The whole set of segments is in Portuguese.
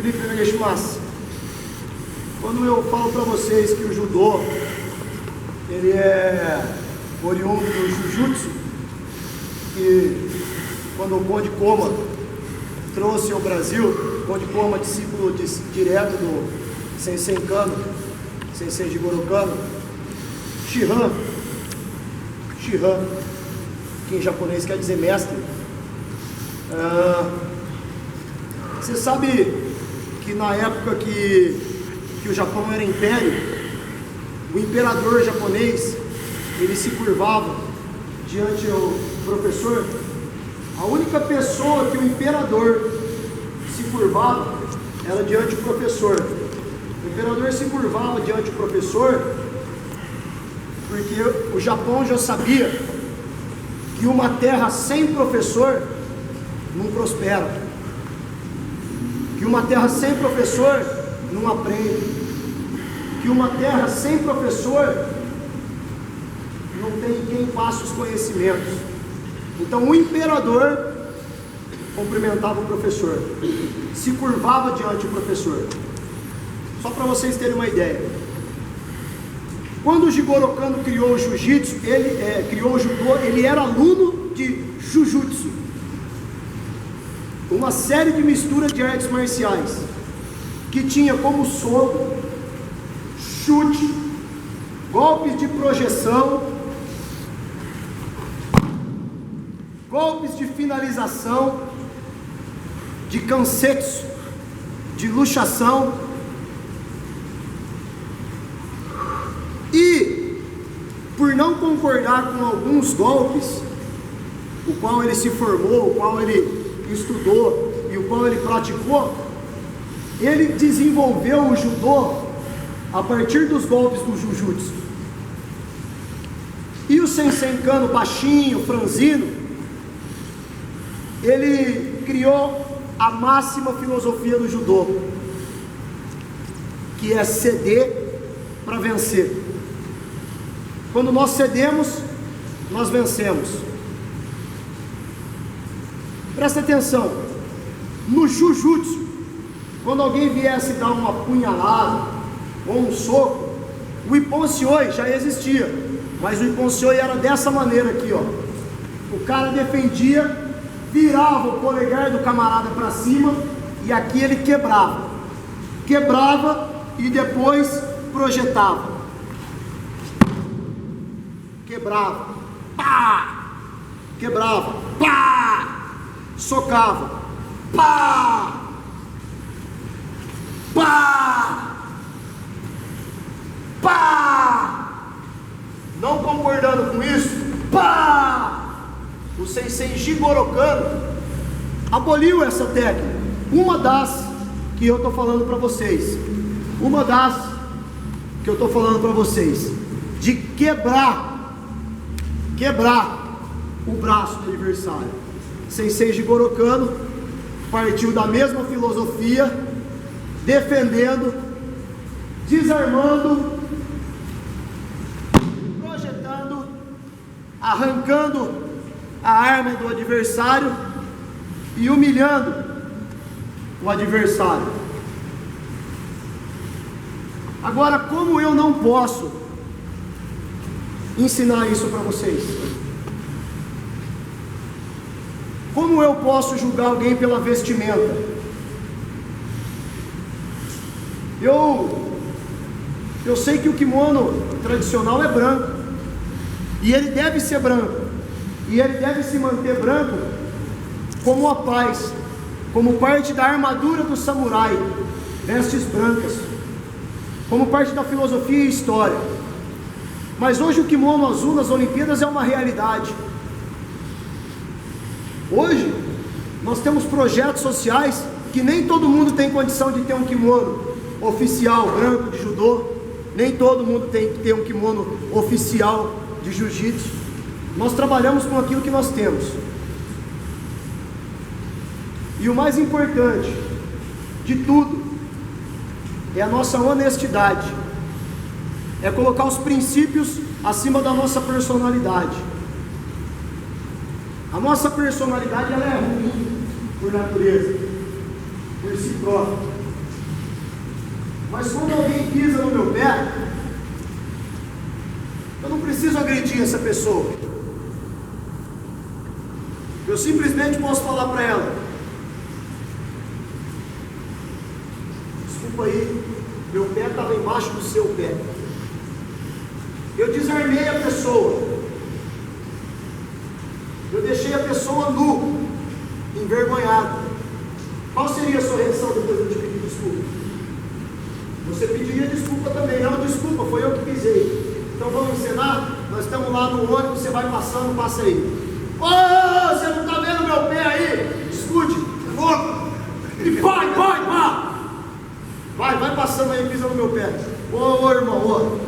Felipe Nageshimasu, quando eu falo para vocês que o judô ele é oriundo do Jujutsu, que quando o Konde Koma trouxe ao Brasil, o Konde Koma, discípulo direto do Sensei Kano, Sensei Jigoro Kano, Shihan, que em japonês quer dizer mestre. Você sabe que na época que o Japão era império, o imperador japonês, ele se curvava diante do professor. A única pessoa que o imperador se curvava era diante do professor. O imperador se curvava diante do professor porque o Japão já sabia que uma terra sem professor não prospera, que uma terra sem professor não aprende, que uma terra sem professor não tem quem passe os conhecimentos. Então o imperador cumprimentava o professor, se curvava diante do professor. Só para vocês terem uma ideia, quando o Jigoro Kano criou o Jiu-Jitsu, criou o Judô, ele era aluno de Jujutsu, uma série de misturas de artes marciais, que tinha como soco, chute, golpes de projeção, golpes de finalização, de kansetsu, de luxação. E por não concordar com alguns golpes, o qual ele se formou, o qual ele estudou e o qual ele praticou, ele desenvolveu o judô a partir dos golpes do Jujutsu. E o Sensei Kano, baixinho, franzino, ele criou a máxima filosofia do judô, que é ceder para vencer. Quando nós cedemos, nós vencemos. Presta atenção, no Jujutsu, quando alguém viesse dar uma punhalada ou um soco, o Ipponsyoi já existia, mas o Ipponsyoi era dessa maneira aqui, ó. O cara defendia, virava o polegar do camarada para cima e aqui ele quebrava e depois projetava, quebrava, pá, quebrava, pá, socava, pá, pá, pá. Não concordando com isso, pá. O Sensei Jigoro Kano aboliu essa técnica. Uma das que eu estou falando para vocês, de quebrar o braço do adversário. Sensei Jigoro Kano partiu da mesma filosofia, defendendo, desarmando, projetando, arrancando a arma do adversário e humilhando o adversário. Agora, como eu não posso ensinar isso para vocês? Como eu posso julgar alguém pela vestimenta? Eu sei que o kimono tradicional é branco, e ele deve ser branco, e ele deve se manter branco como a paz, como parte da armadura do samurai, vestes brancas, como parte da filosofia e história. Mas hoje o kimono azul nas Olimpíadas é uma realidade. Hoje nós temos projetos sociais que nem todo mundo tem condição de ter um kimono oficial branco de judô, nem todo mundo tem que ter um kimono oficial de jiu-jitsu. Nós trabalhamos com aquilo que nós temos. E o mais importante de tudo é a nossa honestidade, é colocar os princípios acima da nossa personalidade. A nossa personalidade ela é ruim por natureza, por si própria. Mas quando alguém pisa no meu pé, eu não preciso agredir essa pessoa. Eu simplesmente posso falar para ela: desculpa aí, meu pé estava embaixo do seu pé. Eu desarmei a pessoa. Eu deixei a pessoa nu, envergonhada. Qual seria a sua reação depois de eu te pedir desculpa? Você pediria desculpa também. Não, desculpa, foi eu que pisei. Então vamos encenar? Nós estamos lá no ônibus, você vai passando, passa aí. Ô, você não está vendo meu pé aí? Escute, louco. E vai. Vai passando aí, pisa no meu pé. Ô irmão,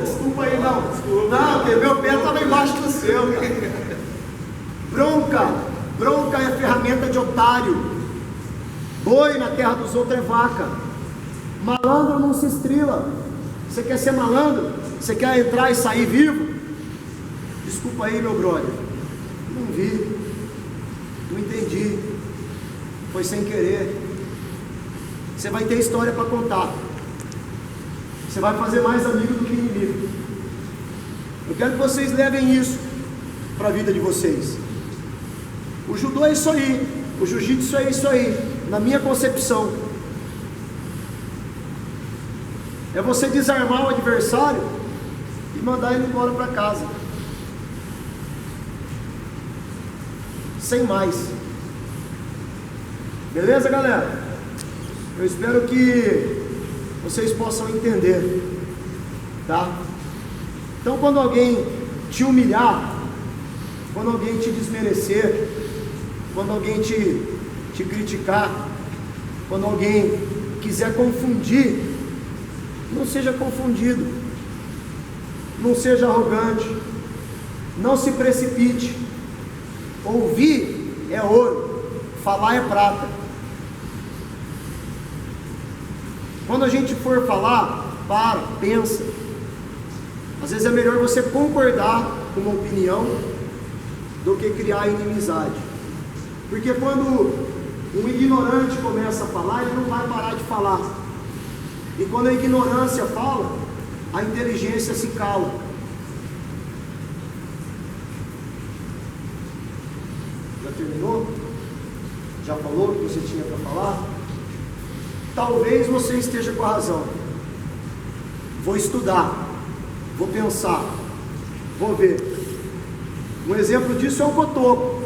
desculpa aí, não. Não, porque meu pé estava embaixo do seu, cara. Bronca é ferramenta de otário. Boi na terra dos outros é vaca. Malandro não se estrila. Você quer ser malandro? Você quer entrar e sair vivo? Desculpa aí, meu brother. Não vi. Não entendi. Foi sem querer. Você vai ter história para contar. Você vai fazer mais amigo do que inimigo. Eu quero que vocês levem isso para a vida de vocês. O judô é isso aí. O jiu-jitsu é isso aí. Na minha concepção, é você desarmar o adversário e mandar ele embora para casa. Sem mais. Beleza, galera? Eu espero que vocês possam entender, tá? Então, quando alguém te humilhar, quando alguém te desmerecer, quando alguém te criticar, quando alguém quiser confundir, não seja confundido, não seja arrogante, não se precipite. Ouvir é ouro, falar é prata. Quando a gente for falar, pensa. Às vezes é melhor você concordar com uma opinião do que criar inimizade. Porque quando um ignorante começa a falar, ele não vai parar de falar. E quando a ignorância fala, a inteligência se cala. Já terminou? Já falou o que você tinha para falar? Talvez você esteja com a razão. Vou estudar, vou pensar, vou ver. Um exemplo disso é o Cotoco.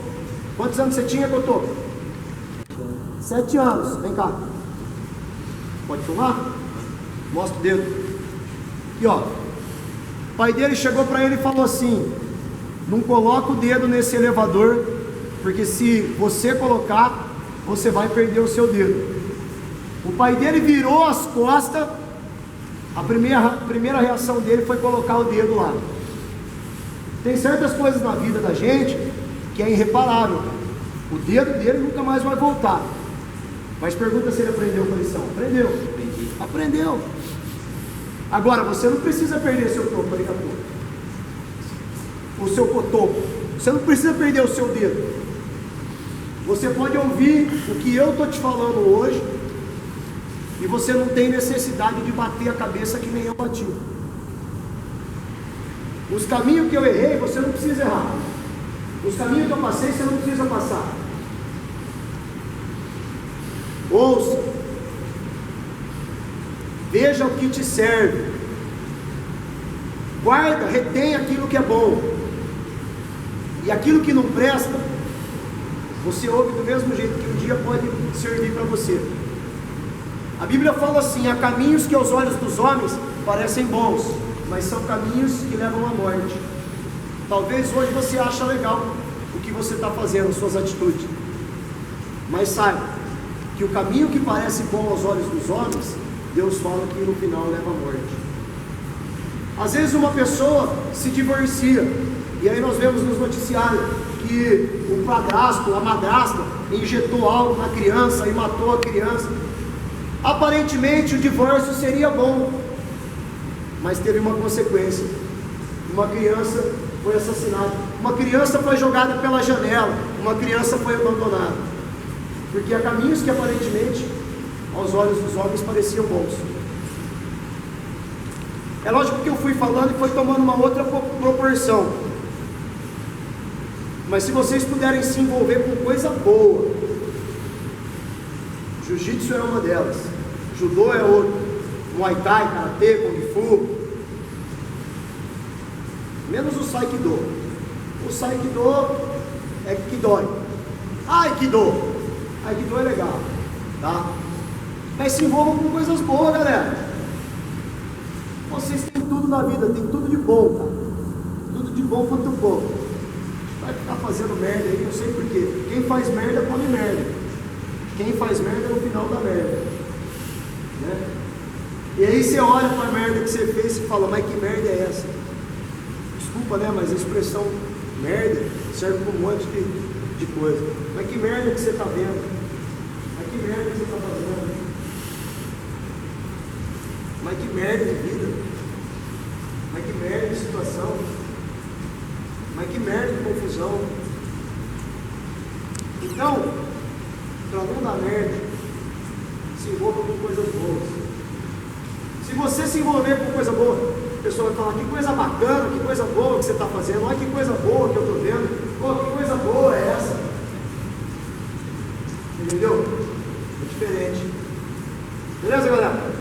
Quantos anos você tinha, Cotoco? 7 anos. Vem cá. Pode filmar? Mostra o dedo. E ó, o pai dele chegou para ele e falou assim: não coloca o dedo nesse elevador, porque se você colocar, você vai perder o seu dedo. O pai dele virou as costas. A primeira reação dele foi colocar o dedo lá. Tem certas coisas na vida da gente que é irreparável. O dedo dele nunca mais vai voltar. Mas pergunta se ele aprendeu com a lição. Aprendeu. Agora, você não precisa perder seu toco daqui a pouco. O seu cotoco. Você não precisa perder o seu dedo. Você pode ouvir o que eu estou te falando hoje, e você não tem necessidade de bater a cabeça que nem eu bati. Os caminhos que eu errei, você não precisa errar. Os caminhos que eu passei, você não precisa passar. Ouça. Veja o que te serve. Guarda, retém aquilo que é bom. E aquilo que não presta, você ouve do mesmo jeito, que um dia pode servir para você. A Bíblia fala assim: há caminhos que aos olhos dos homens parecem bons, mas são caminhos que levam à morte. Talvez hoje você ache legal o que você está fazendo, suas atitudes, mas saiba que o caminho que parece bom aos olhos dos homens, Deus fala que no final leva à morte. Às vezes uma pessoa se divorcia, e aí nós vemos nos noticiários que o padrasto, a madrasta, injetou algo na criança e matou a criança. Aparentemente o divórcio seria bom, mas teve uma consequência. Uma criança foi assassinada, uma criança foi jogada pela janela, uma criança foi abandonada, porque há caminhos que aparentemente aos olhos dos homens pareciam bons, É lógico que eu fui falando e foi tomando uma outra proporção. Mas se vocês puderem se envolver com coisa boa, jiu-jitsu é uma delas, judô é outra, muay thai, karatê, kung fu, menos o saikido. O saikido é que dói. Aikido é legal, tá? Mas se envolvam com coisas boas, galera. Vocês têm tudo na vida, tem tudo de bom, cara. Tudo de bom quanto pouco. Vai ficar fazendo merda aí, não sei porquê. Quem faz merda come merda. Quem faz merda é no final da merda, né? E aí você olha para a merda que você fez e fala, mas que merda é essa? Desculpa, né? Mas a expressão merda serve para um monte de coisa. Mas que merda que você está vendo? Mas que merda que você está fazendo? Mas que merda de vida? Mas que merda de situação? Mas que merda de confusão? Então, para não dar merda, se envolva com coisas boas. Se você se envolver com coisa boa, a pessoa vai falar, que coisa bacana, que coisa boa que você está fazendo, olha que coisa boa que eu estou vendo, oh, que coisa boa é essa? Entendeu? É diferente. Beleza, galera?